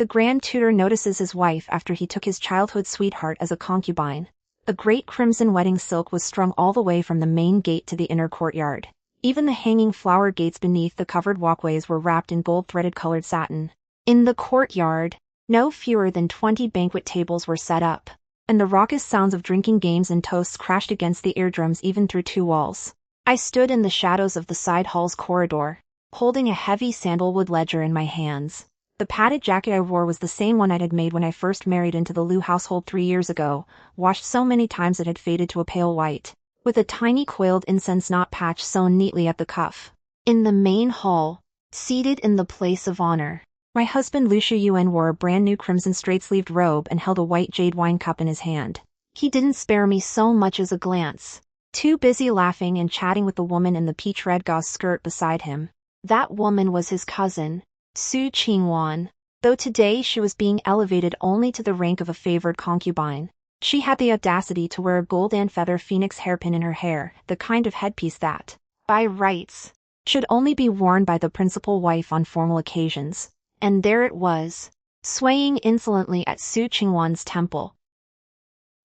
The Grand Tutor notices his wife after he took his childhood sweetheart as a concubine. A great crimson wedding silk was strung all the way from the main gate to the inner courtyard. Even the hanging flower gates beneath the covered walkways were wrapped in gold-threaded colored satin. In the courtyard, no fewer than 20 banquet tables were set up, and the raucous sounds of drinking games and toasts crashed against the eardrums even through two walls. I stood in the shadows of the side hall's corridor, holding a heavy sandalwood ledger in my hands. The padded jacket I wore was the same one I had made when I first married into the Liu household 3 years ago, washed so many times it had faded to a pale white, with a tiny coiled incense-knot patch sewn neatly at the cuff. In the main hall, seated in the place of honor, my husband Liu Shuyuan wore a brand new crimson straight-sleeved robe and held a white jade wine cup in his hand. He didn't spare me so much as a glance, too busy laughing and chatting with the woman in the peach-red gauze skirt beside him. That woman was his cousin, Su Qingwan, though today she was being elevated only to the rank of a favored concubine. She had the audacity to wear a gold and feather phoenix hairpin in her hair, the kind of headpiece that, by rights, should only be worn by the principal wife on formal occasions. And there it was, swaying insolently at Su Qingwan's temple.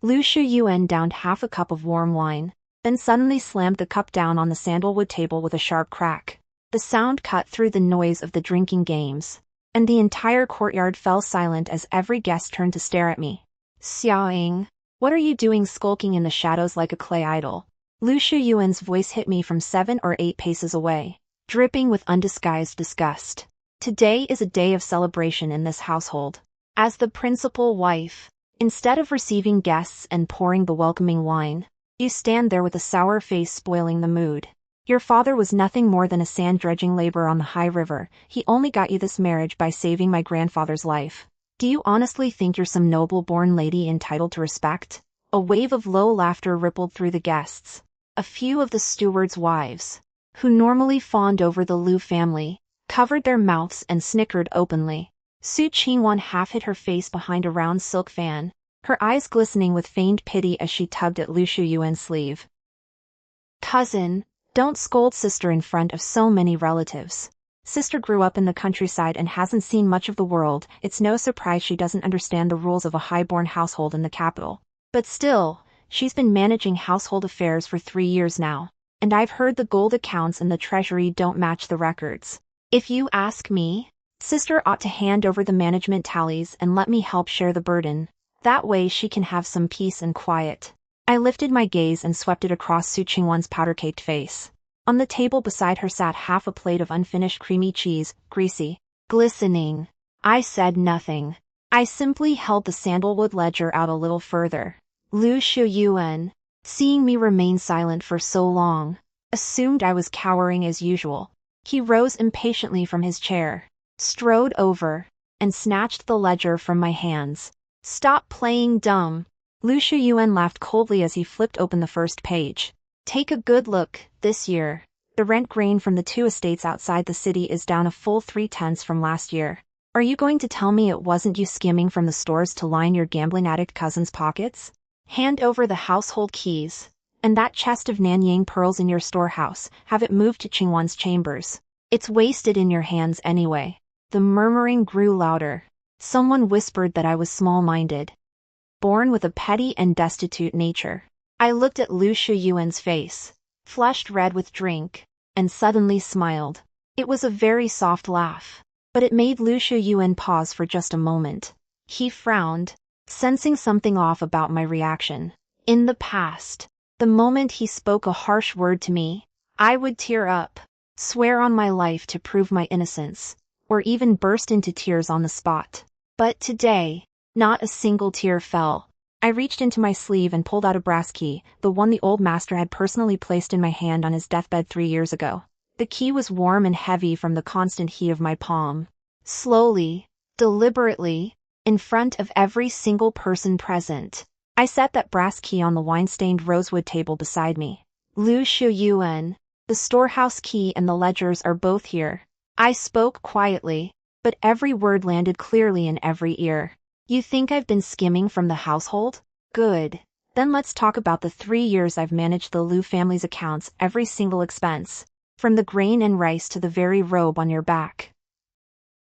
Liu Shuyuan downed half a cup of warm wine, then suddenly slammed the cup down on the sandalwood table with a sharp crack. The sound cut through the noise of the drinking games, and the entire courtyard fell silent as every guest turned to stare at me. Xiaoying, what are you doing skulking in the shadows like a clay idol? Liu Shuyuan's voice hit me from 7 or 8 paces away, dripping with undisguised disgust. Today is a day of celebration in this household. As the principal wife, instead of receiving guests and pouring the welcoming wine, you stand there with a sour face spoiling the mood. Your father was nothing more than a sand-dredging laborer on the high river. He only got you this marriage by saving my grandfather's life. Do you honestly think you're some noble-born lady entitled to respect? A wave of low laughter rippled through the guests. A few of the stewards' wives, who normally fawned over the Liu family, covered their mouths and snickered openly. Su Qingwan half hid her face behind a round silk fan, her eyes glistening with feigned pity as she tugged at Liu Shuyuan's sleeve. Cousin, don't scold sister in front of so many relatives. Sister grew up in the countryside and hasn't seen much of the world. It's no surprise she doesn't understand the rules of a high-born household in the capital. But still, she's been managing household affairs for 3 years now, and I've heard the gold accounts in the treasury don't match the records. If you ask me, sister ought to hand over the management tallies and let me help share the burden. That way she can have some peace and quiet. I lifted my gaze and swept it across Su Qingwan's powder-caked face. On the table beside her sat half a plate of unfinished creamy cheese, greasy, glistening. I said nothing. I simply held the sandalwood ledger out a little further. Liu Shuyuan, seeing me remain silent for so long, assumed I was cowering as usual. He rose impatiently from his chair, strode over, and snatched the ledger from my hands. Stop playing dumb. Liu Shuyuan laughed coldly as he flipped open the first page. Take a good look. This year, the rent grain from the 2 estates outside the city is down a full 3/10 from last year. Are you going to tell me it wasn't you skimming from the stores to line your gambling addict cousin's pockets? Hand over the household keys, and that chest of Nanyang pearls in your storehouse, have it moved to Qingwan's chambers. It's wasted in your hands anyway. The murmuring grew louder. Someone whispered that I was small-minded, born with a petty and destitute nature. I looked at Liu Shuyuan's face, flushed red with drink, and suddenly smiled. It was a very soft laugh, but it made Liu Shuyuan pause for just a moment. He frowned, sensing something off about my reaction. In the past, the moment he spoke a harsh word to me, I would tear up, swear on my life to prove my innocence, or even burst into tears on the spot. But today, not a single tear fell. I reached into my sleeve and pulled out a brass key, the one the old master had personally placed in my hand on his deathbed 3 years ago. The key was warm and heavy from the constant heat of my palm. Slowly, deliberately, in front of every single person present, I set that brass key on the wine-stained rosewood table beside me. Liu Shuyuan, the storehouse key and the ledgers are both here. I spoke quietly, but every word landed clearly in every ear. You think I've been skimming from the household? Good. Then let's talk about the 3 years I've managed the Liu family's accounts, every single expense, from the grain and rice to the very robe on your back.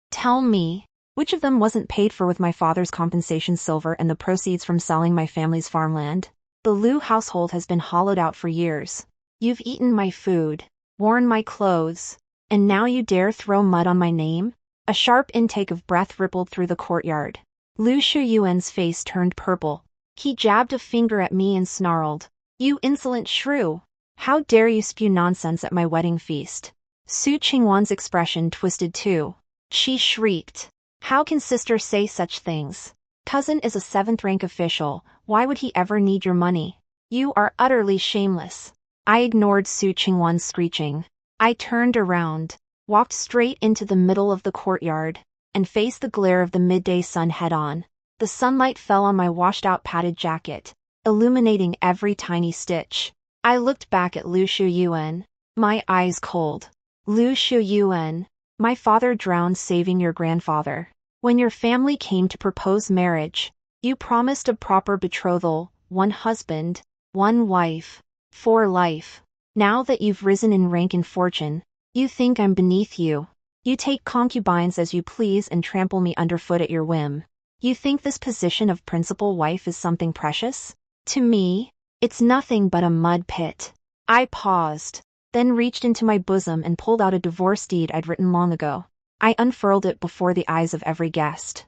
Tell me, Which of them wasn't paid for with my father's compensation silver and the proceeds from selling my family's farmland? The Liu household has been hollowed out for years. You've eaten my food, worn my clothes, and now you dare throw mud on my name? A sharp intake of breath rippled through the courtyard. Liu Shuyuan's face turned purple. He jabbed a finger at me and snarled, "You insolent shrew! How dare you spew nonsense at my wedding feast?" Su Qingwan's expression twisted too. She shrieked, "How can sister say such things? Cousin is a 7th-rank official, why would he ever need your money? You are utterly shameless." I ignored Su Qingwan's screeching. I turned around, walked straight into the middle of the courtyard, and faced the glare of the midday sun head-on. The sunlight fell on my washed-out padded jacket, illuminating every tiny stitch. I looked back at Liu Shuyuan, my eyes cold. Liu Shuyuan, my father drowned saving your grandfather. When your family came to propose marriage, you promised a proper betrothal, 1 husband, 1 wife, for life. Now that you've risen in rank and fortune, you think I'm beneath you. You take concubines as you please and trample me underfoot at your whim. You think this position of principal wife is something precious? To me, it's nothing but a mud pit. I paused, then reached into my bosom and pulled out a divorce deed I'd written long ago. I unfurled it before the eyes of every guest.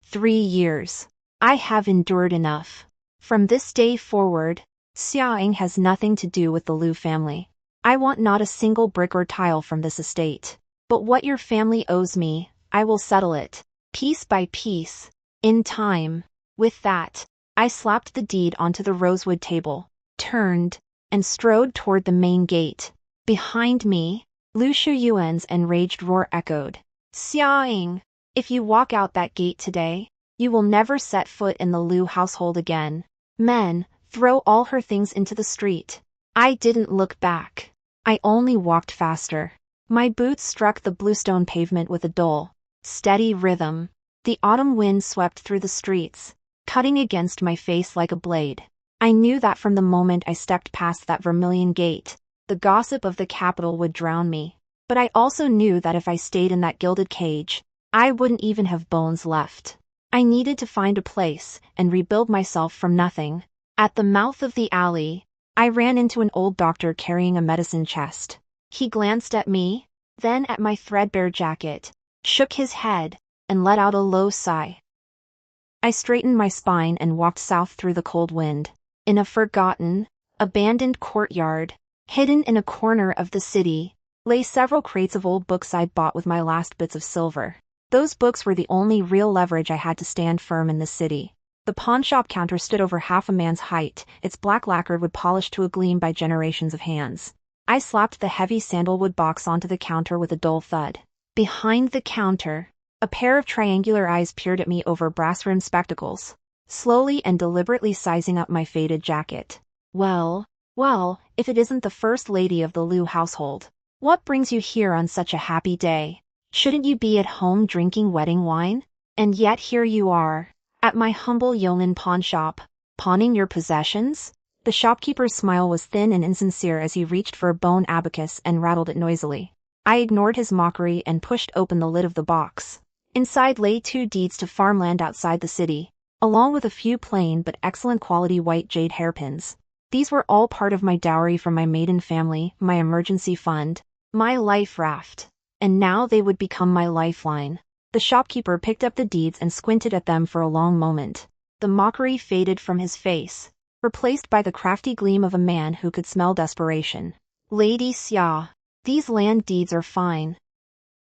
3 years. I have endured enough. From this day forward, Xiaoying has nothing to do with the Liu family. I want not a single brick or tile from this estate. But what your family owes me, I will settle it, piece by piece, in time. With that, I slapped the deed onto the rosewood table, turned, and strode toward the main gate. Behind me, Liu Shuyuan's enraged roar echoed. "Xiaoying, if you walk out that gate today, you will never set foot in the Liu household again. Men, throw all her things into the street." I didn't look back. I only walked faster. My boots struck the bluestone pavement with a dull, steady rhythm. The autumn wind swept through the streets, cutting against my face like a blade. I knew that from the moment I stepped past that vermilion gate, the gossip of the capital would drown me. But I also knew that if I stayed in that gilded cage, I wouldn't even have bones left. I needed to find a place and rebuild myself from nothing. At the mouth of the alley, I ran into an old doctor carrying a medicine chest. He glanced at me, then at my threadbare jacket, shook his head, and let out a low sigh. I straightened my spine and walked south through the cold wind. In a forgotten, abandoned courtyard, hidden in a corner of the city, lay several crates of old books I'd bought with my last bits of silver. Those books were the only real leverage I had to stand firm in the city. The pawnshop counter stood over half a man's height, its black lacquered wood polished to a gleam by generations of hands. I slapped the heavy sandalwood box onto the counter with a dull thud. Behind the counter, a pair of triangular eyes peered at me over brass-rimmed spectacles, slowly and deliberately sizing up my faded jacket. Well, if it isn't the first lady of the Liu household. What brings you here on such a happy day? Shouldn't you be at home drinking wedding wine? And yet here you are, at my humble yeoman pawnshop, pawning your possessions? The shopkeeper's smile was thin and insincere as he reached for a bone abacus and rattled it noisily. I ignored his mockery and pushed open the lid of the box. Inside lay 2 deeds to farmland outside the city, along with a few plain but excellent quality white jade hairpins. These were all part of my dowry from my maiden family, my emergency fund, my life raft. And now they would become my lifeline. The shopkeeper picked up the deeds and squinted at them for a long moment. The mockery faded from his face, replaced by the crafty gleam of a man who could smell desperation. "Lady Xia, these land deeds are fine.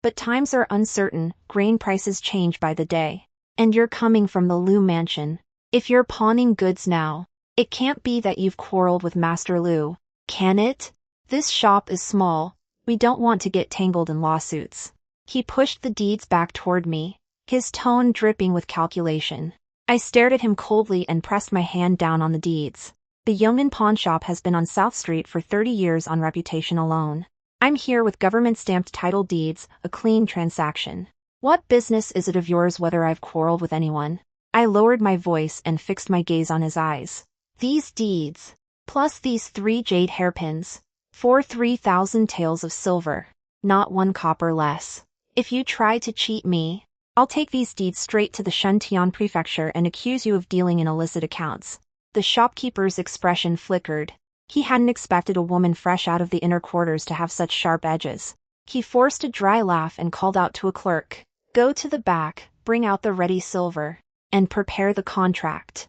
But times are uncertain, grain prices change by the day. And you're coming from the Liu mansion. If you're pawning goods now, it can't be that you've quarreled with Master Liu, can it? This shop is small, we don't want to get tangled in lawsuits." He pushed the deeds back toward me, his tone dripping with calculation. I stared at him coldly and pressed my hand down on the deeds. The Yeoman pawnshop has been on South Street for 30 years on reputation alone. I'm here with government-stamped title deeds, a clean transaction. What business is it of yours whether I've quarreled with anyone? I lowered my voice and fixed my gaze on his eyes. These deeds, plus these 3 jade hairpins, for 3,000 taels of silver, not 1 copper less. If you try to cheat me, I'll take these deeds straight to the Shuntian prefecture and accuse you of dealing in illicit accounts." The shopkeeper's expression flickered. He hadn't expected a woman fresh out of the inner quarters to have such sharp edges. He forced a dry laugh and called out to a clerk, "Go to the back, bring out the ready silver, and prepare the contract."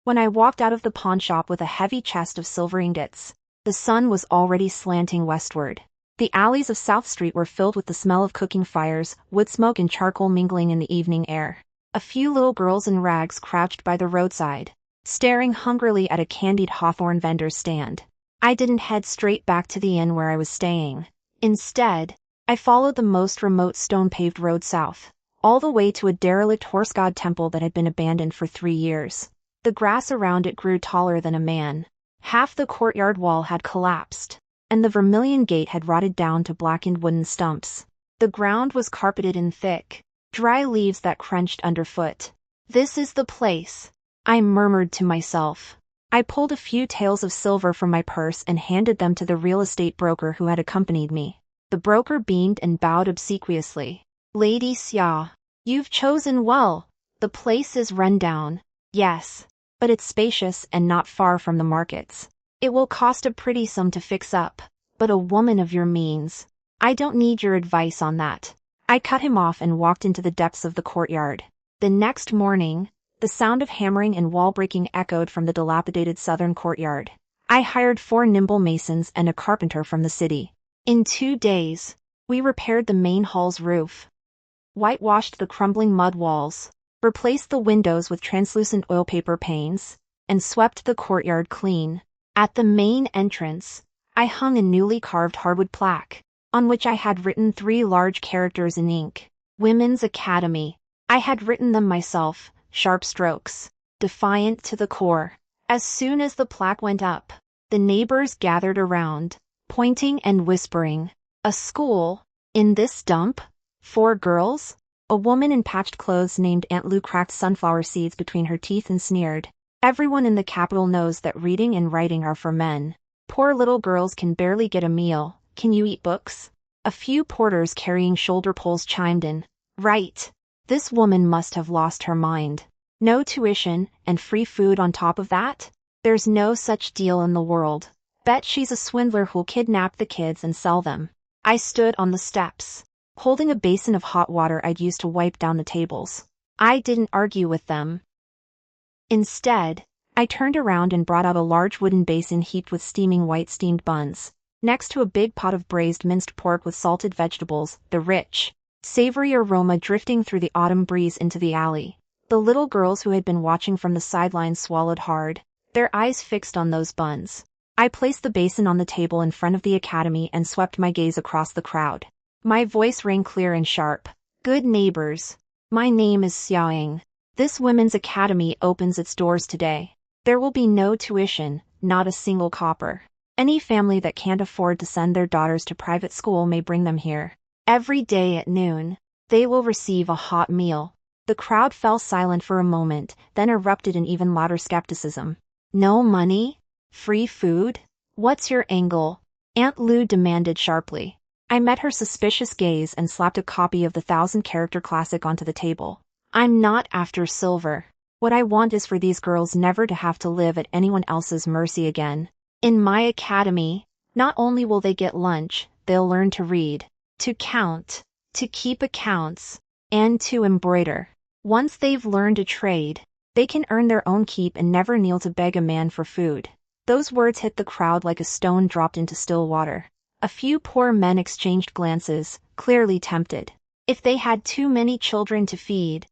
When I walked out of the pawnshop with a heavy chest of silver ingots, the sun was already slanting westward. The alleys of South Street were filled with the smell of cooking fires, wood smoke and charcoal mingling in the evening air. A few little girls in rags crouched by the roadside, staring hungrily at a candied hawthorn vendor's stand. I didn't head straight back to the inn where I was staying. Instead, I followed the most remote stone-paved road south, all the way to a derelict horse god temple that had been abandoned for 3 years. The grass around it grew taller than a man. Half the courtyard wall had collapsed, and the vermilion gate had rotted down to blackened wooden stumps. The ground was carpeted in thick, dry leaves that crunched underfoot. "This is the place," I murmured to myself. I pulled a few taels of silver from my purse and handed them to the real estate broker who had accompanied me. The broker beamed and bowed obsequiously. "Lady Xia, you've chosen well. The place is run down, yes, but it's spacious and not far from the markets. It will cost a pretty sum to fix up, but a woman of your means, I don't need your advice on that." I cut him off and walked into the depths of the courtyard. The next morning, the sound of hammering and wall breaking echoed from the dilapidated southern courtyard. I hired 4 nimble masons and a carpenter from the city. In 2 days, we repaired the main hall's roof, whitewashed the crumbling mud walls, replaced the windows with translucent oilpaper panes, and swept the courtyard clean. At the main entrance, I hung a newly carved hardwood plaque, on which I had written 3 large characters in ink. Women's Academy. I had written them myself, sharp strokes, defiant to the core. As soon as the plaque went up, the neighbors gathered around, pointing and whispering. "A school? In this dump? 4 girls?" A woman in patched clothes named Aunt Lou cracked sunflower seeds between her teeth and sneered. "Everyone in the capital knows that reading and writing are for men. Poor little girls can barely get a meal. Can you eat books?" A few porters carrying shoulder poles chimed in. "Right. This woman must have lost her mind. No tuition, and free food on top of that? There's no such deal in the world. Bet she's a swindler who'll kidnap the kids and sell them." I stood on the steps, holding a basin of hot water I'd used to wipe down the tables. I didn't argue with them. Instead, I turned around and brought out a large wooden basin heaped with steaming white steamed buns, next to a big pot of braised minced pork with salted vegetables, the rich, savory aroma drifting through the autumn breeze into the alley. The little girls who had been watching from the sidelines swallowed hard, their eyes fixed on those buns. I placed the basin on the table in front of the academy and swept my gaze across the crowd. My voice rang clear and sharp. "Good neighbors, my name is Xiaoying. This women's academy opens its doors today. There will be no tuition, not a single copper. Any family that can't afford to send their daughters to private school may bring them here. Every day at noon, they will receive a hot meal." The crowd fell silent for a moment, then erupted in even louder skepticism. "No money? Free food? What's your angle?" Aunt Lou demanded sharply. I met her suspicious gaze and slapped a copy of the 1,000-character classic onto the table. "I'm not after silver. What I want is for these girls never to have to live at anyone else's mercy again. In my academy, not only will they get lunch, they'll learn to read, to count, to keep accounts, and to embroider. Once they've learned a trade, they can earn their own keep and never kneel to beg a man for food." Those words hit the crowd like a stone dropped into still water. A few poor men exchanged glances, clearly tempted. If they had too many children to feed,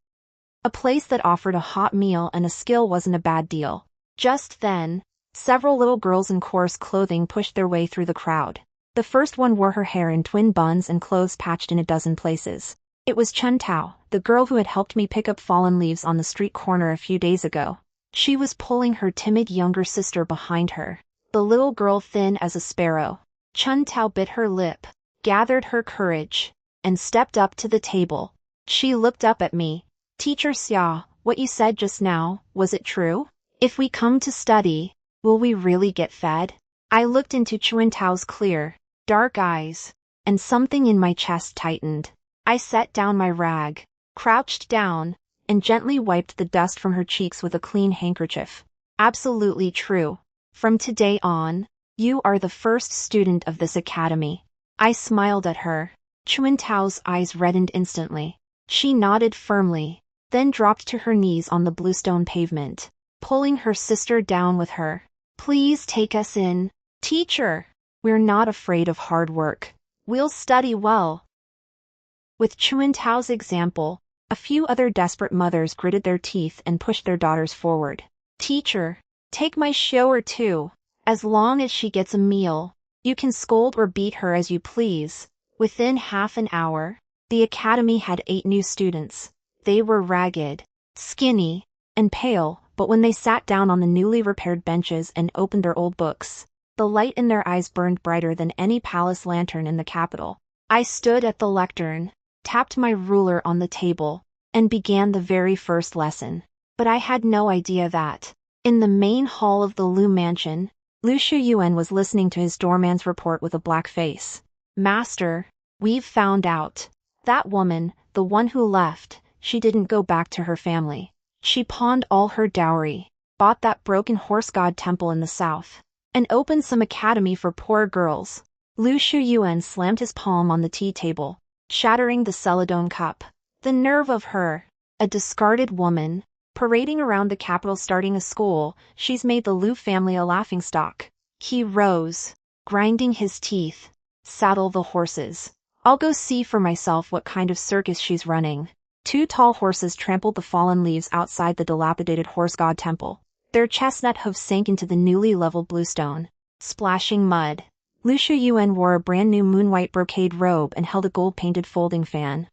a place that offered a hot meal and a skill wasn't a bad deal. Just then, several little girls in coarse clothing pushed their way through the crowd. The first one wore her hair in twin buns and clothes patched in a dozen places. It was Chun Tao, the girl who had helped me pick up fallen leaves on the street corner a few days ago. She was pulling her timid younger sister behind her, the little girl thin as a sparrow. Chun Tao bit her lip, gathered her courage, and stepped up to the table. She looked up at me. "Teacher Xia, what you said just now, was it true? If we come to study, will we really get fed?" I looked into Chun Tao's clear, dark eyes, and something in my chest tightened. I set down my rag. crouched down, and gently wiped the dust from her cheeks with a clean handkerchief. Absolutely true. From today on, you are the first student of this academy. I smiled at her. Chuantao's eyes reddened instantly. She nodded firmly, then dropped to her knees on the bluestone pavement, pulling her sister down with her. Please take us in, teacher. We're not afraid of hard work. We'll study well. With Chuantao's example, a few other desperate mothers gritted their teeth and pushed their daughters forward. Teacher, take my shower too. As long as she gets a meal, you can scold or beat her as you please. Within half an hour, the academy had 8 new students. They were ragged, skinny, and pale, but when they sat down on the newly repaired benches and opened their old books, the light in their eyes burned brighter than any palace lantern in the capital. I stood at the lectern, tapped my ruler on the table, and began the very first lesson. But I had no idea that, in the main hall of the Lu mansion, Lu Shuyuan was listening to his doorman's report with a black face. Master, we've found out. That woman, the one who left, she didn't go back to her family. She pawned all her dowry, bought that broken horse god temple in the south, and opened some academy for poor girls. Lu Shuyuan slammed his palm on the tea table, shattering the celadone cup. The nerve of her, a discarded woman, parading around the capital starting a school. She's made the Lu family a laughingstock. He rose, grinding his teeth. Saddle the horses. I'll go see for myself what kind of circus she's running. 2 tall horses trampled the fallen leaves outside the dilapidated horse god temple. Their chestnut hooves sank into the newly leveled bluestone, splashing mud. Lu Shuyuan wore a brand new moon-white brocade robe and held a gold-painted folding fan.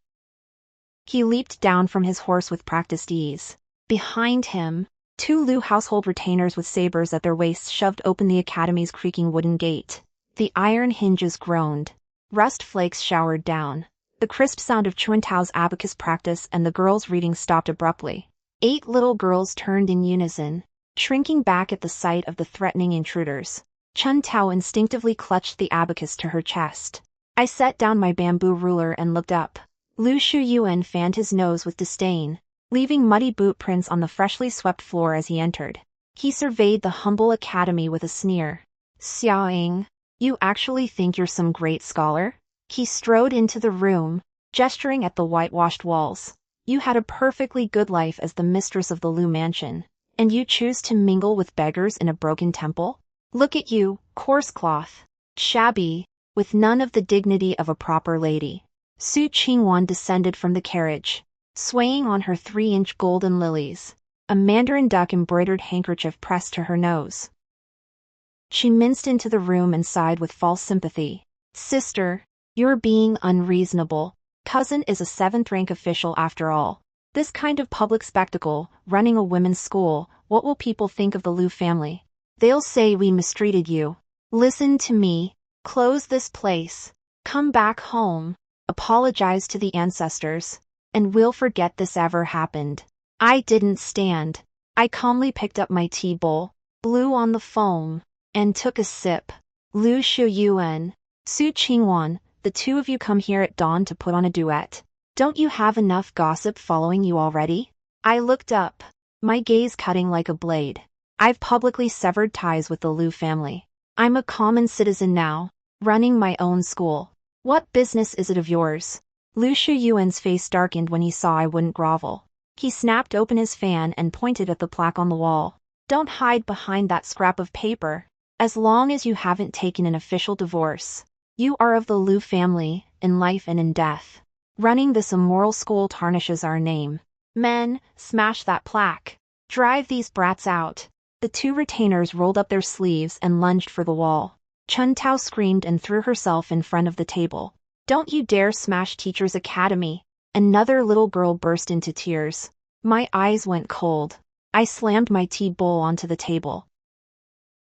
He leaped down from his horse with practiced ease. Behind him, 2 Lu household retainers with sabers at their waists shoved open the academy's creaking wooden gate. The iron hinges groaned. Rust flakes showered down. The crisp sound of Chuantao's abacus practice and the girls' reading stopped abruptly. 8 little girls turned in unison, shrinking back at the sight of the threatening intruders. Chuantao instinctively clutched the abacus to her chest. I set down my bamboo ruler and looked up. Lu Shuyuan fanned his nose with disdain, leaving muddy boot prints on the freshly swept floor as he entered. He surveyed the humble academy with a sneer. Xiaoying, you actually think you're some great scholar? He strode into the room, gesturing at the whitewashed walls. You had a perfectly good life as the mistress of the Lu mansion, and you choose to mingle with beggars in a broken temple? Look at you, coarse cloth, shabby, with none of the dignity of a proper lady. Su Qingwan descended from the carriage, swaying on her 3-inch golden lilies, a mandarin duck embroidered handkerchief pressed to her nose. She minced into the room and sighed with false sympathy. Sister, you're being unreasonable. Cousin is a 7th-rank official after all. This kind of public spectacle, running a women's school, what will people think of the Lu family? They'll say we mistreated you. Listen to me. Close this place. Come back home. Apologize to the ancestors. And we'll forget this ever happened. I didn't stand. I calmly picked up my tea bowl, blew on the foam, and took a sip. Lu Shuyuan, Su Qingwan, the 2 of you come here at dawn to put on a duet. Don't you have enough gossip following you already? I looked up, my gaze cutting like a blade. I've publicly severed ties with the Lu family. I'm a common citizen now, running my own school. What business is it of yours? Lu Shuyuan's face darkened when he saw I wouldn't grovel. He snapped open his fan and pointed at the plaque on the wall. Don't hide behind that scrap of paper. As long as you haven't taken an official divorce, you are of the Lu family, in life and in death. Running this immoral school tarnishes our name. Men, smash that plaque. Drive these brats out. The 2 retainers rolled up their sleeves and lunged for the wall. Chuantao screamed and threw herself in front of the table. Don't you dare smash Teacher's Academy. Another little girl burst into tears. My eyes went cold. I slammed my tea bowl onto the table.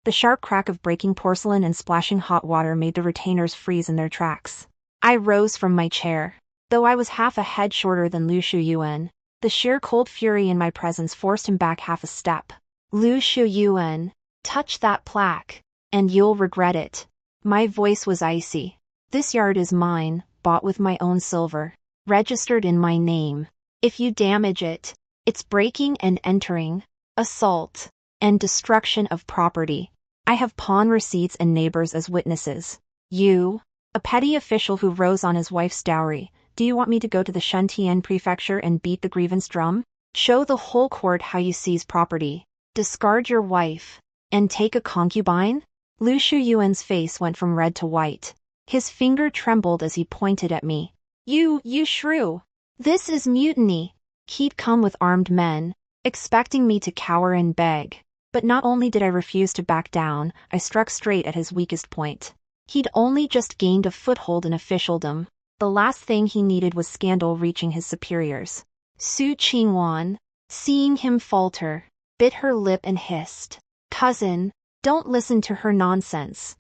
The sharp crack of breaking porcelain and splashing hot water made the retainers freeze in their tracks. I rose from my chair. Though I was half a head shorter than Lu Shuyuan, the sheer cold fury in my presence forced him back half a step. Lu Shuyuan, touch that plaque, and you'll regret it. My voice was icy. This yard is mine, bought with my own silver, registered in my name. If you damage it, it's breaking and entering, assault, and destruction of property. I have pawn receipts and neighbors as witnesses. You, a petty official who rose on his wife's dowry, do you want me to go to the Shuntian prefecture and beat the grievance drum? Show the whole court how you seize property, discard your wife, and take a concubine? Lu Shuyuan's face went from red to white. His finger trembled as he pointed at me. You shrew! This is mutiny! He'd come with armed men, expecting me to cower and beg. But not only did I refuse to back down, I struck straight at his weakest point. He'd only just gained a foothold in officialdom. The last thing he needed was scandal reaching his superiors. Su Qingwan, seeing him falter, bit her lip and hissed, "Cousin, don't listen to her nonsense.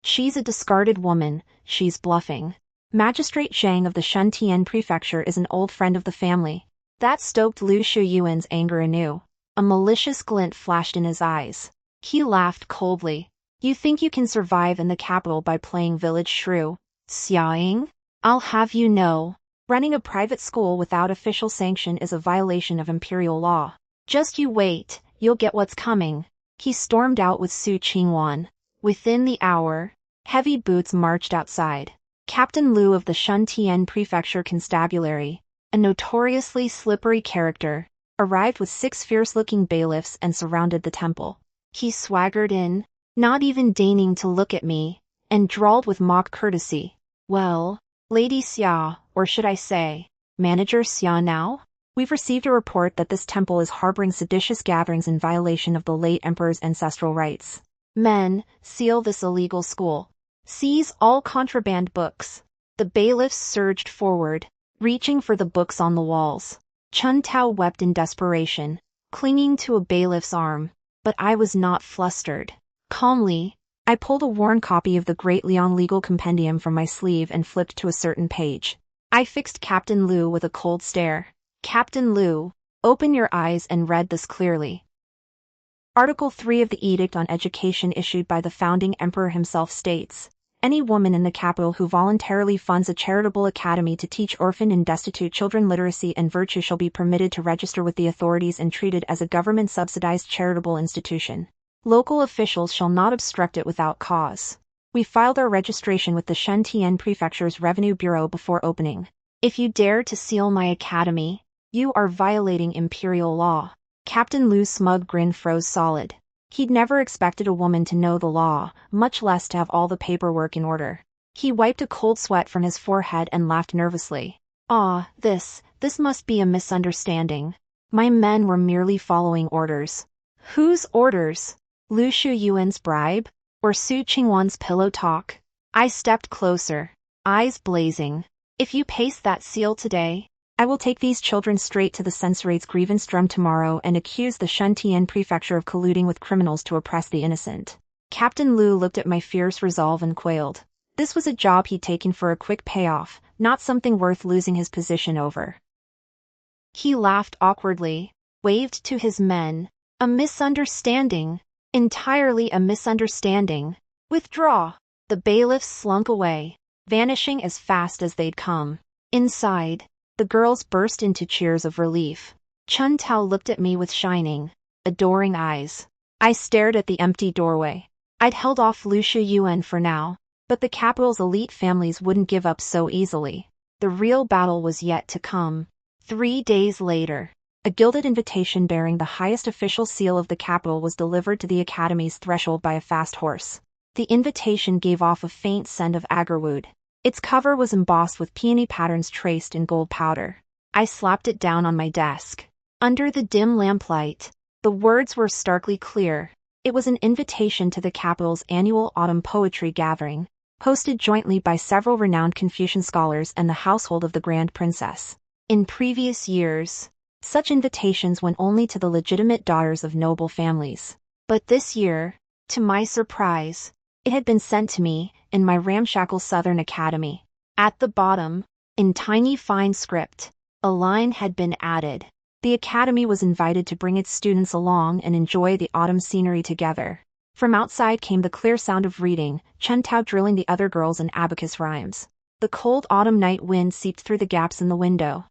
She's a discarded woman, she's bluffing." Magistrate Zhang of the Shuntian prefecture is an old friend of the family. That stoked Lu Shuyuan's anger anew. A malicious glint flashed in his eyes. He laughed coldly. You think you can survive in the capital by playing village shrew, Xiaoying? I'll have you know, running a private school without official sanction is a violation of imperial law. Just you wait, you'll get what's coming. He stormed out with Su Qingwan. Within the hour, heavy boots marched outside. Captain Lu of the Shuntian Prefecture Constabulary, a notoriously slippery character, arrived with 6 fierce-looking bailiffs and surrounded the temple. He swaggered in, not even deigning to look at me, and drawled with mock courtesy. Well, Lady Xia, or should I say, Manager Xia now? We've received a report that this temple is harboring seditious gatherings in violation of the late emperor's ancestral rights. Men, seal this illegal school. Seize all contraband books. The bailiffs surged forward, reaching for the books on the walls. Chun Tao wept in desperation, clinging to a bailiff's arm, but I was not flustered. Calmly, I pulled a worn copy of the Great Liang Legal Compendium from my sleeve and flipped to a certain page. I fixed Captain Lu with a cold stare. Captain Lu, open your eyes and read this clearly. Article 3 of the Edict on Education issued by the founding emperor himself states, any woman in the capital who voluntarily funds a charitable academy to teach orphan and destitute children literacy and virtue shall be permitted to register with the authorities and treated as a government-subsidized charitable institution. Local officials shall not obstruct it without cause. We filed our registration with the Shuntian Prefecture's Revenue Bureau before opening. If you dare to seal my academy, you are violating imperial law. Captain Lu's smug grin froze solid. He'd never expected a woman to know the law, much less to have all the paperwork in order. He wiped a cold sweat from his forehead and laughed nervously. This must be a misunderstanding. My men were merely following orders. Whose orders? Lu Shuyuan's bribe? Or Su Qingwan's pillow talk? I stepped closer, eyes blazing. If you paste that seal today, I will take these children straight to the censorate's grievance drum tomorrow and accuse the Shuntian prefecture of colluding with criminals to oppress the innocent. Captain Lu looked at my fierce resolve and quailed. This was a job he'd taken for a quick payoff, not something worth losing his position over. He laughed awkwardly, waved to his men. A misunderstanding. Entirely a misunderstanding. Withdraw. The bailiffs slunk away, vanishing as fast as they'd come. Inside, the girls burst into cheers of relief. Chun Tao looked at me with shining, adoring eyes. I stared at the empty doorway. I'd held off Lu Shuyuan for now, but the capital's elite families wouldn't give up so easily. The real battle was yet to come. 3 days later, a gilded invitation bearing the highest official seal of the capital was delivered to the academy's threshold by a fast horse. The invitation gave off a faint scent of agarwood. Its cover was embossed with peony patterns traced in gold powder. I slapped it down on my desk. Under the dim lamplight, the words were starkly clear. It was an invitation to the capital's annual autumn poetry gathering, hosted jointly by several renowned Confucian scholars and the household of the Grand Princess. In previous years, such invitations went only to the legitimate daughters of noble families. But this year, to my surprise, it had been sent to me, in my ramshackle Southern Academy. At the bottom, in tiny fine script, a line had been added. The academy was invited to bring its students along and enjoy the autumn scenery together. From outside came the clear sound of reading, Chun Tao drilling the other girls in abacus rhymes. The cold autumn night wind seeped through the gaps in the window,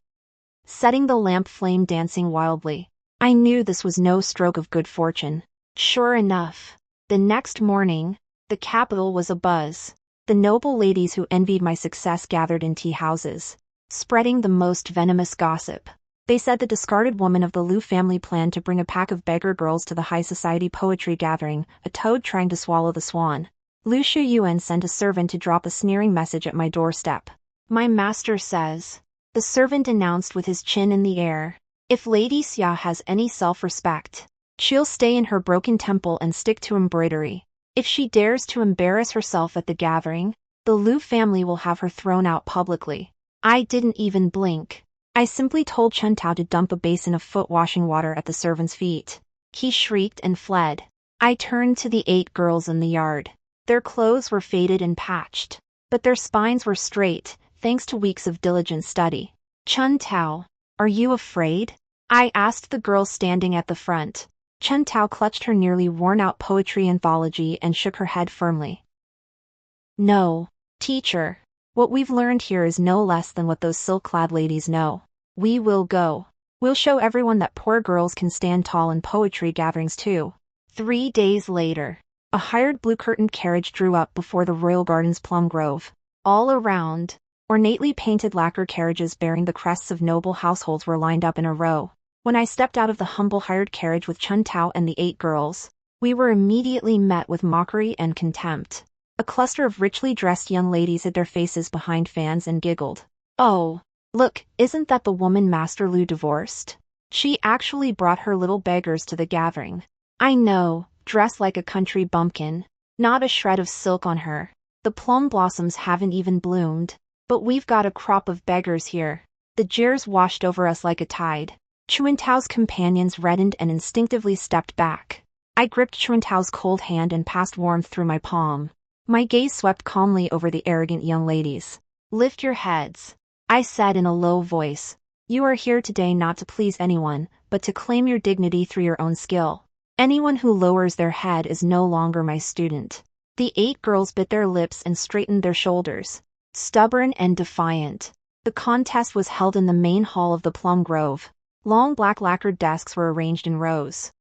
setting the lamp flame dancing wildly. I knew this was no stroke of good fortune. Sure enough, the next morning, the capital was abuzz. The noble ladies who envied my success gathered in tea houses, spreading the most venomous gossip. They said the discarded woman of the Liu family planned to bring a pack of beggar girls to the high society poetry gathering, a toad trying to swallow the swan. Liu Shuyuan sent a servant to drop a sneering message at my doorstep. My master says, the servant announced with his chin in the air, if Lady Xia has any self-respect, she'll stay in her broken temple and stick to embroidery. If she dares to embarrass herself at the gathering, the Liu family will have her thrown out publicly. I didn't even blink. I simply told Chen Tao to dump a basin of foot-washing water at the servant's feet. He shrieked and fled. I turned to the 8 girls in the yard. Their clothes were faded and patched, but their spines were straight, thanks to weeks of diligent study. Chen Tao, are you afraid? I asked the girl standing at the front. Chen Tao clutched her nearly worn-out poetry anthology and shook her head firmly. No, teacher. What we've learned here is no less than what those silk-clad ladies know. We will go. We'll show everyone that poor girls can stand tall in poetry gatherings too. 3 days later, a hired blue-curtained carriage drew up before the Royal Gardens plum grove. All around, ornately painted lacquer carriages bearing the crests of noble households were lined up in a row. When I stepped out of the humble hired carriage with Chen Tao and the 8 girls, we were immediately met with mockery and contempt. A cluster of richly dressed young ladies hid their faces behind fans and giggled. Oh, look, isn't that the woman Master Liu divorced? She actually brought her little beggars to the gathering. I know, dressed like a country bumpkin. Not a shred of silk on her. The plum blossoms haven't even bloomed. But we've got a crop of beggars here. The jeers washed over us like a tide. Chuantao's companions reddened and instinctively stepped back. I gripped Chuantao's cold hand and passed warmth through my palm. My gaze swept calmly over the arrogant young ladies. Lift your heads, I said in a low voice. You are here today not to please anyone, but to claim your dignity through your own skill. Anyone who lowers their head is no longer my student. The 8 girls bit their lips and straightened their shoulders. Stubborn and defiant. The contest was held in the main hall of the Plum Grove. Long black lacquered desks were arranged in rows,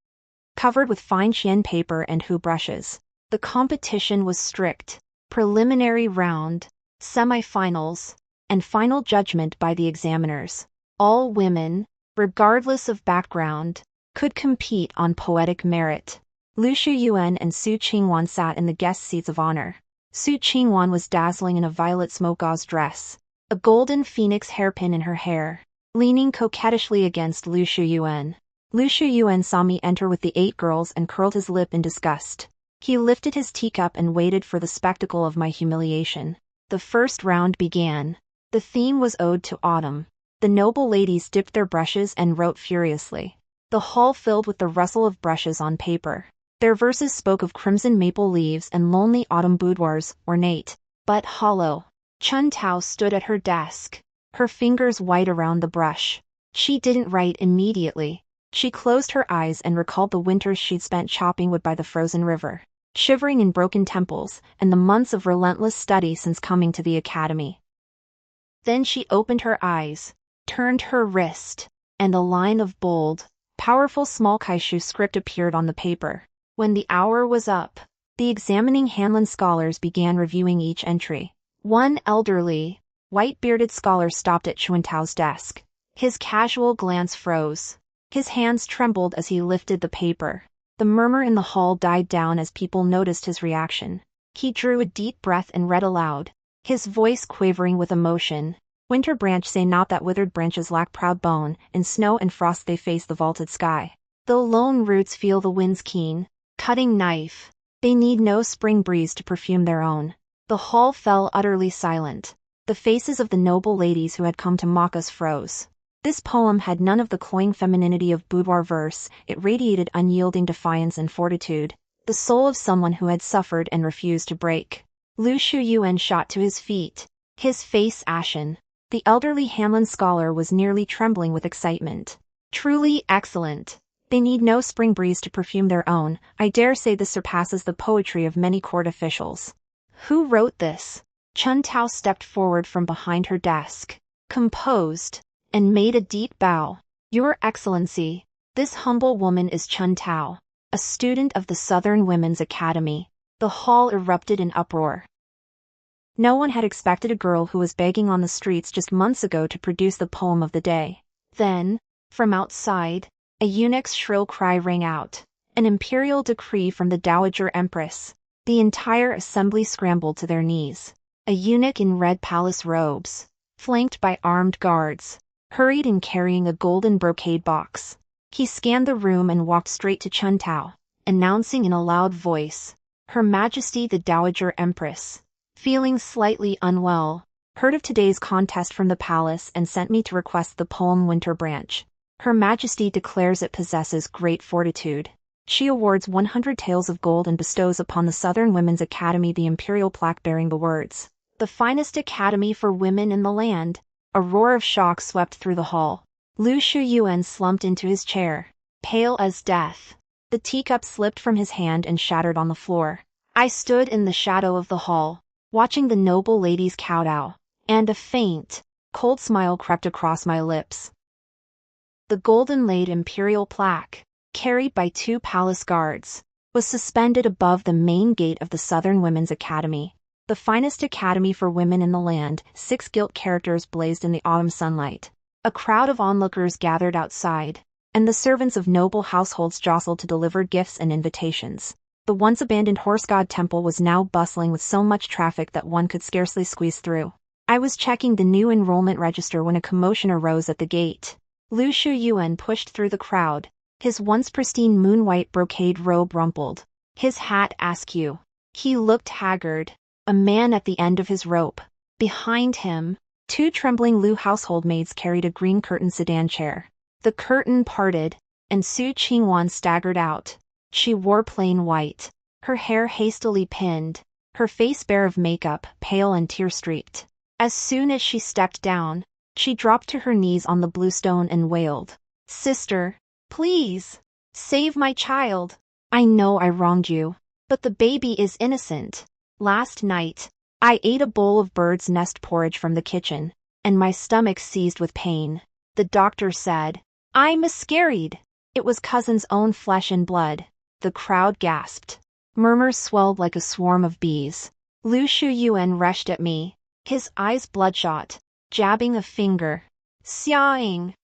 covered with fine chien paper and hoop brushes. The competition was strict. Preliminary round, semi-finals, and final judgment by the examiners. All women, regardless of background, could compete on poetic merit. Liu Shuyuan and Su Qingwan sat in the guest seats of honor. Su Qingwan was dazzling in a violet smoke gauze dress, a golden phoenix hairpin in her hair, leaning coquettishly against Liu Shuyuan. Liu Shuyuan saw me enter with the 8 girls and curled his lip in disgust. He lifted his teacup and waited for the spectacle of my humiliation. The first round began. The theme was Ode to Autumn. The noble ladies dipped their brushes and wrote furiously. The hall filled with the rustle of brushes on paper. Their verses spoke of crimson maple leaves and lonely autumn boudoirs, ornate, but hollow. Chen Tao stood at her desk, her fingers white around the brush. She didn't write immediately. She closed her eyes and recalled the winters she'd spent chopping wood by the frozen river, shivering in broken temples, and the months of relentless study since coming to the academy. Then she opened her eyes, turned her wrist, and a line of bold, powerful small kaishu script appeared on the paper. When the hour was up, the examining Hanlon scholars began reviewing each entry. One elderly, white-bearded scholar stopped at Chuantao's desk. His casual glance froze. His hands trembled as he lifted the paper. The murmur in the hall died down as people noticed his reaction. He drew a deep breath and read aloud, his voice quavering with emotion. Winter branch say not that withered branches lack proud bone, in snow and frost they face the vaulted sky. Though lone roots feel the wind's keen, cutting knife, they need no spring breeze to perfume their own. The hall fell utterly silent. The faces of the noble ladies who had come to mock us froze. This poem had none of the cloying femininity of boudoir verse, it radiated unyielding defiance and fortitude, the soul of someone who had suffered and refused to break. Liu Shuyuan shot to his feet, his face ashen. The elderly Hanlon scholar was nearly trembling with excitement. Truly excellent. They need no spring breeze to perfume their own. I dare say this surpasses the poetry of many court officials. Who wrote this? Chen Tao stepped forward from behind her desk. Composed, and made a deep bow. Your Excellency, this humble woman is Chun Tao, a student of the Southern Women's Academy. The hall erupted in uproar. No one had expected a girl who was begging on the streets just months ago to produce the poem of the day. Then, from outside, a eunuch's shrill cry rang out. An imperial decree from the Dowager Empress. The entire assembly scrambled to their knees. A eunuch in red palace robes, flanked by armed guards, hurried in carrying a golden brocade box. He scanned the room and walked straight to Chun Tao, announcing in a loud voice, "Her Majesty the Dowager Empress, feeling slightly unwell, heard of today's contest from the palace and sent me to request the poem Winter Branch. Her Majesty declares it possesses great fortitude. She awards 100 taels of gold and bestows upon the Southern Women's Academy the imperial plaque bearing the words, 'The finest academy for women in the land.'" A roar of shock swept through the hall. Lu Shuyuan slumped into his chair, pale as death. The teacup slipped from his hand and shattered on the floor. I stood in the shadow of the hall, watching the noble ladies kowtow, and a faint, cold smile crept across my lips. The golden-laid imperial plaque, carried by 2 palace guards, was suspended above the main gate of the Southern Women's Academy. The finest academy for women in the land, 6 gilt characters blazed in the autumn sunlight. A crowd of onlookers gathered outside, and the servants of noble households jostled to deliver gifts and invitations. The once abandoned horse god temple was now bustling with so much traffic that one could scarcely squeeze through. I was checking the new enrollment register when a commotion arose at the gate. Lu Shuyuan pushed through the crowd, his once pristine moon-white brocade robe rumpled, his hat askew. He looked haggard, a man at the end of his rope. Behind him, 2 trembling Lu household maids carried a green curtain sedan chair. The curtain parted, and Su Qingwan staggered out. She wore plain white, her hair hastily pinned, her face bare of makeup, pale and tear-streaked. As soon as she stepped down, she dropped to her knees on the blue stone and wailed, "Sister, please, save my child. I know I wronged you, but the baby is innocent. Last night, I ate a bowl of bird's nest porridge from the kitchen, and my stomach seized with pain. The doctor said, I miscarried. It was cousin's own flesh and blood." The crowd gasped. Murmurs swelled like a swarm of bees. Lu Shuyuan rushed at me, his eyes bloodshot, jabbing a finger. "Xiaoying.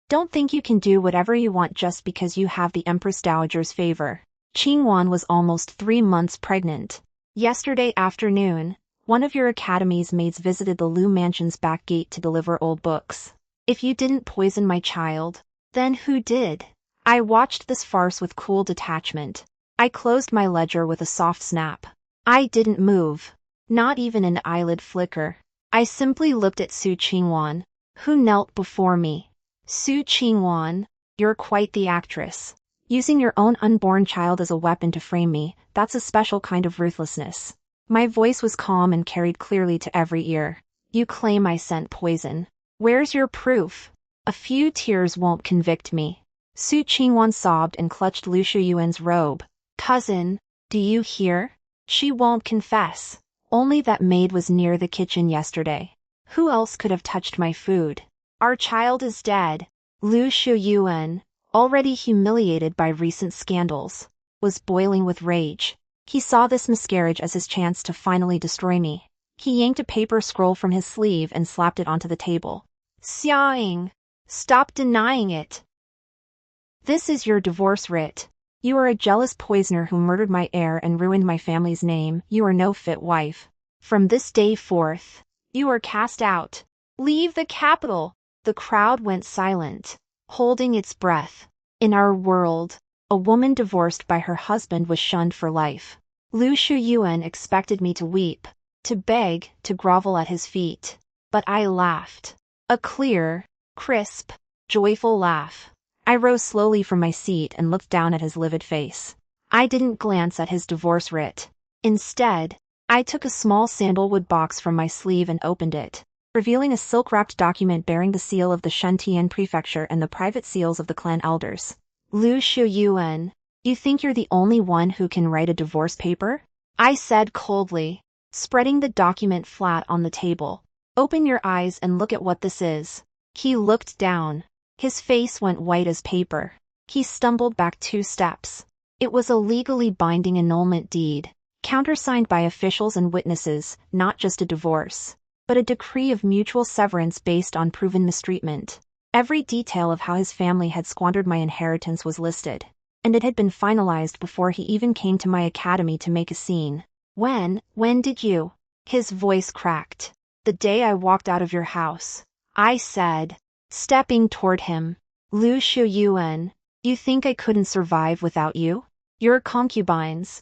Don't think you can do whatever you want just because you have the Empress Dowager's favor." Qingwan was almost 3 months pregnant. Yesterday afternoon, one of your academy's maids visited the Lu Mansion's back gate to deliver old books. If you didn't poison my child, then who did? I watched this farce with cool detachment. I closed my ledger with a soft snap. I didn't move, not even an eyelid flicker. I simply looked at Su Qingwan, who knelt before me. "Su Qingwan, you're quite the actress. Using your own unborn child as a weapon to frame me, that's a special kind of ruthlessness." My voice was calm and carried clearly to every ear. "You claim I sent poison. Where's your proof? A few tears won't convict me." Su Qingwan sobbed and clutched Lu Shuyuan's robe. "Cousin, do you hear? She won't confess. Only that maid was near the kitchen yesterday. Who else could have touched my food? Our child is dead." Lu Shuyuan, already humiliated by recent scandals, was boiling with rage. He saw this miscarriage as his chance to finally destroy me. He yanked a paper scroll from his sleeve and slapped it onto the table. "Xiaoying, stop denying it. This is your divorce writ. You are a jealous poisoner who murdered my heir and ruined my family's name. You are no fit wife. From this day forth, you are cast out. Leave the capital." The crowd went silent, holding its breath. In our world, a woman divorced by her husband was shunned for life. Lu Shuyuan expected me to weep, to beg, to grovel at his feet. But I laughed. A clear, crisp, joyful laugh. I rose slowly from my seat and looked down at his livid face. I didn't glance at his divorce writ. Instead, I took a small sandalwood box from my sleeve and opened it, revealing a silk-wrapped document bearing the seal of the Shuntian Prefecture and the private seals of the clan elders. "Lu Shuyuan, you think you're the only one who can write a divorce paper?" I said coldly, spreading the document flat on the table. "Open your eyes and look at what this is." He looked down. His face went white as paper. He stumbled back 2 steps. It was a legally binding annulment deed, countersigned by officials and witnesses, not just a divorce, but a decree of mutual severance based on proven mistreatment. Every detail of how his family had squandered my inheritance was listed, and it had been finalized before he even came to my academy to make a scene. When did you? His voice cracked. The day I walked out of your house, I said, stepping toward him. Lu Shuyuan, you think I couldn't survive without you? Your concubines.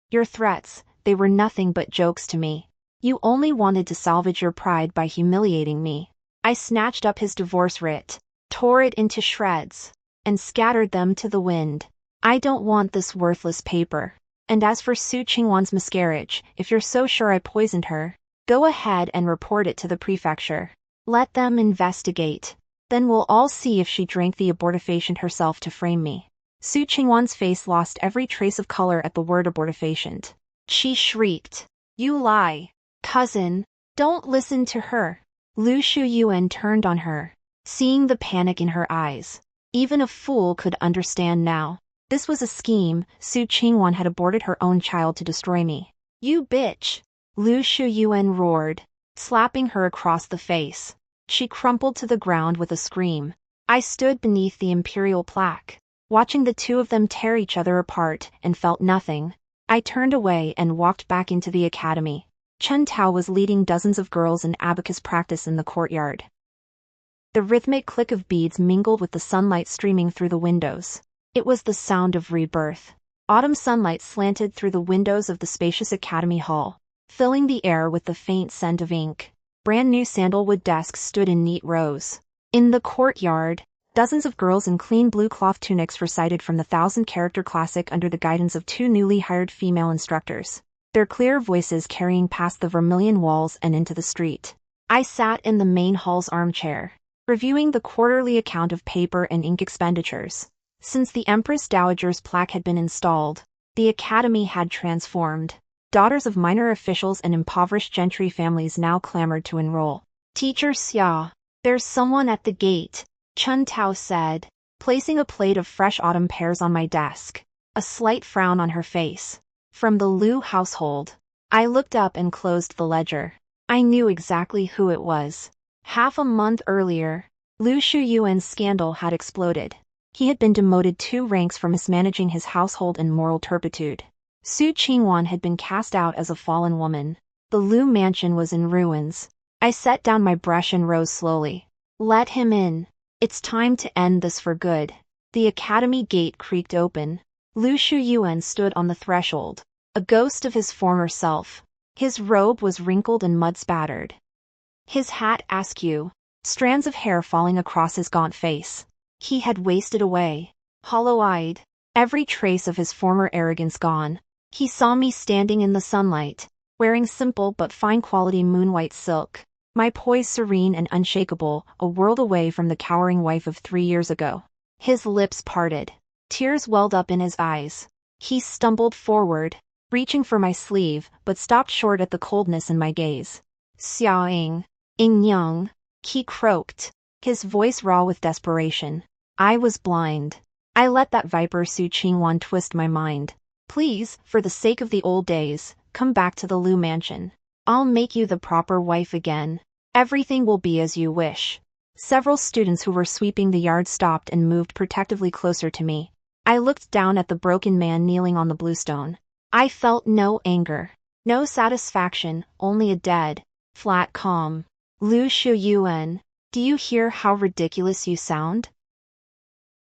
Your threats, they were nothing but jokes to me. You only wanted to salvage your pride by humiliating me. I snatched up his divorce writ, tore it into shreds, and scattered them to the wind. I don't want this worthless paper. And as for Su Qingwan's miscarriage, if you're so sure I poisoned her, go ahead and report it to the prefecture. Let them investigate. Then we'll all see if she drank the abortifacient herself to frame me. Su Qingwan's face lost every trace of color at the word abortifacient. She shrieked. You lie. Cousin, don't listen to her. Lu Shuyuan turned on her, seeing the panic in her eyes. Even a fool could understand now. This was a scheme. Su Qingwan had aborted her own child to destroy me. You bitch! Lu Shuyuan roared, slapping her across the face. She crumpled to the ground with a scream. I stood beneath the imperial plaque, watching the two of them tear each other apart, and felt nothing. I turned away and walked back into the academy. Chen Tao was leading dozens of girls in abacus practice in the courtyard. The rhythmic click of beads mingled with the sunlight streaming through the windows. It was the sound of rebirth. Autumn sunlight slanted through the windows of the spacious academy hall, filling the air with the faint scent of ink. Brand new sandalwood desks stood in neat rows. In the courtyard, dozens of girls in clean blue cloth tunics recited from the 1,000-character classic under the guidance of 2 newly hired female instructors, their clear voices carrying past the vermilion walls and into the street. I sat in the main hall's armchair, reviewing the quarterly account of paper and ink expenditures. Since the Empress Dowager's plaque had been installed, the academy had transformed. Daughters of minor officials and impoverished gentry families now clamored to enroll. Teacher Xia, there's someone at the gate, Chen Tao said, placing a plate of fresh autumn pears on my desk, a slight frown on her face. From the Liu household. I looked up and closed the ledger. I knew exactly who it was. Half a month earlier, Lu Shuyuan's scandal had exploded. He had been demoted 2 ranks for mismanaging his household and moral turpitude. Su Qingwan had been cast out as a fallen woman. The Liu mansion was in ruins. I set down my brush and rose slowly. Let him in. It's time to end this for good. The academy gate creaked open. Lu Shuyuan stood on the threshold, a ghost of his former self. His robe was wrinkled and mud-spattered. His hat askew, strands of hair falling across his gaunt face. He had wasted away, hollow-eyed, every trace of his former arrogance gone. He saw me standing in the sunlight, wearing simple but fine-quality moon-white silk, my poise serene and unshakable, a world away from the cowering wife of 3 years ago. His lips parted. Tears welled up in his eyes. He stumbled forward, reaching for my sleeve, but stopped short at the coldness in my gaze. Xiaoying, Yang, he croaked, his voice raw with desperation. I was blind. I let that viper Su Qingwan twist my mind. Please, for the sake of the old days, come back to the Liu mansion. I'll make you the proper wife again. Everything will be as you wish. Several students who were sweeping the yard stopped and moved protectively closer to me. I looked down at the broken man kneeling on the bluestone. I felt no anger, no satisfaction, only a dead, flat calm. Lu Shuyuan, do you hear how ridiculous you sound?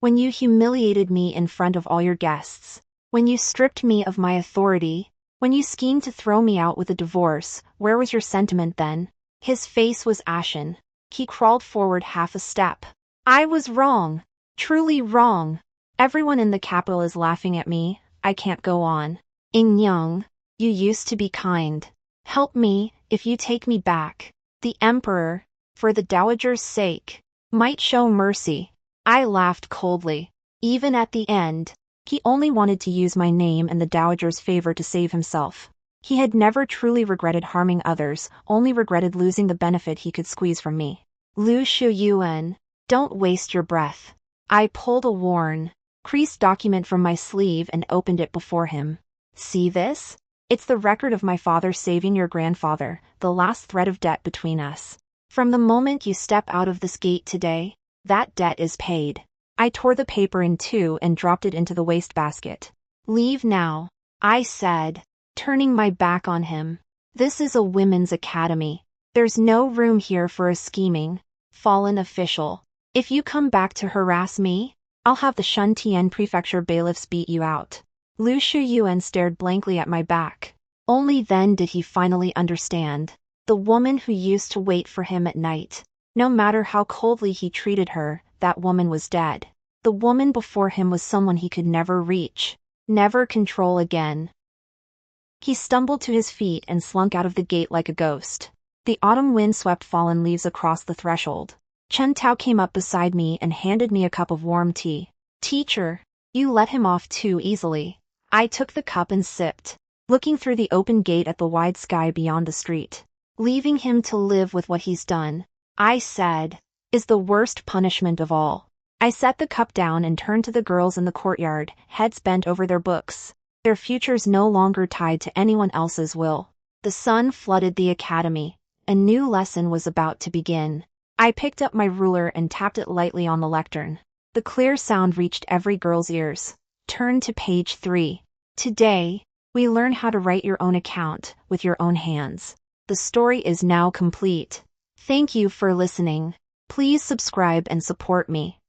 When you humiliated me in front of all your guests, when you stripped me of my authority, when you schemed to throw me out with a divorce, where was your sentiment then? His face was ashen. He crawled forward half a step. I was wrong. Truly wrong. Everyone in the capital is laughing at me. I can't go on. Yang, you used to be kind. Help me, if you take me back. The emperor, for the dowager's sake, might show mercy. I laughed coldly. Even at the end, he only wanted to use my name and the dowager's favor to save himself. He had never truly regretted harming others, only regretted losing the benefit he could squeeze from me. Lu Shuyuan, don't waste your breath. I pulled a worn, creased document from my sleeve and opened it before him. See this? It's the record of my father saving your grandfather, the last thread of debt between us. From the moment you step out of this gate today, that debt is paid. I tore the paper in two and dropped it into the wastebasket. Leave now, I said, turning my back on him. This is a women's academy. There's no room here for a scheming, fallen official. If you come back to harass me, I'll have the Shuntian Prefecture bailiffs beat you out. Lu Shuyuan stared blankly at my back. Only then did he finally understand. The woman who used to wait for him at night. No matter how coldly he treated her, that woman was dead. The woman before him was someone he could never reach, never control again. He stumbled to his feet and slunk out of the gate like a ghost. The autumn wind swept fallen leaves across the threshold. Chen Tao came up beside me and handed me a cup of warm tea. Teacher, you let him off too easily. I took the cup and sipped, looking through the open gate at the wide sky beyond the street. Leaving him to live with what he's done, I said, is the worst punishment of all. I set the cup down and turned to the girls in the courtyard, heads bent over their books, their futures no longer tied to anyone else's will. The sun flooded the academy. A new lesson was about to begin. I picked up my ruler and tapped it lightly on the lectern. The clear sound reached every girl's ears. Turn to page 3. Today, we learn how to write your own account with your own hands. The story is now complete. Thank you for listening. Please subscribe and support me.